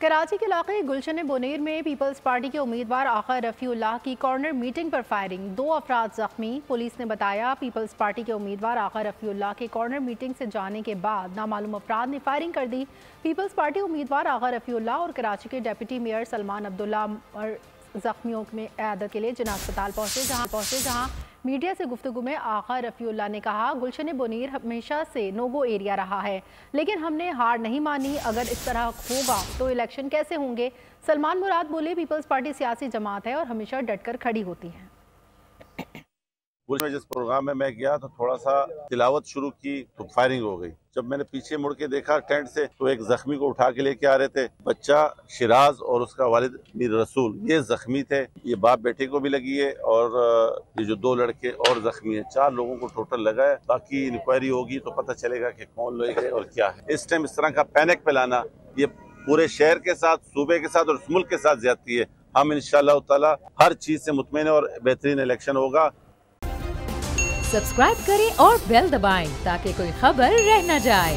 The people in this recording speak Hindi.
कराची के इलाके गुलशन बोनेर में पीपल्स पार्टी के उम्मीदवार आका रफ़ीउल्लाह की कॉर्नर मीटिंग पर फायरिंग, 2 अफराद जख्मी। पुलिस ने बताया पीपल्स पार्टी के उम्मीदवार आका रफ़ीउल्लाह के कॉर्नर मीटिंग से जाने के बाद नामालूम अफराद ने फायरिंग कर दी। पीपल्स पार्टी उम्मीदवार आका रफ़ीउल्लाह और कराची के डिप्टी मेयर सलमान अब्दुल्ला जख्मियों में इयादत के लिए जिना अस्पताल पहुंचे जहां मीडिया से गुफ्तगू में आका रफ़ीउल्लाह ने कहा, गुलशन बोनेर हमेशा से नो-गो एरिया रहा है, लेकिन हमने हार नहीं मानी। अगर इस तरह होगा तो इलेक्शन कैसे होंगे। सलमान मुराद बोले, पीपल्स पार्टी सियासी जमात है और हमेशा डटकर खड़ी होती है। जिस प्रोग्राम में मैं गया तो थोड़ा सा तिलावत शुरू की तो फायरिंग हो गई। जब मैंने पीछे मुड़ के देखा टेंट से तो एक जख्मी को उठा के लेके आ रहे थे। बच्चा शिराज और उसका वालिद मीर रसूल ये जख्मी थे। ये बाप बेटे को भी लगी है और ये जो 2 लड़के और जख्मी है, 4 लोगों को टोटल लगा है। बाकी इंक्वायरी होगी तो पता चलेगा कि कौन लोग है और क्या है। इस टाइम इस तरह का पैनिक फैलाना ये पूरे शहर के साथ, सूबे के साथ और मुल्क के साथ ज्यादती है। हम इंशाअल्लाह ताला हर चीज से मुतमईन और बेहतरीन इलेक्शन होगा। सब्सक्राइब करें और बेल दबाएं ताकि कोई खबर रह न जाए।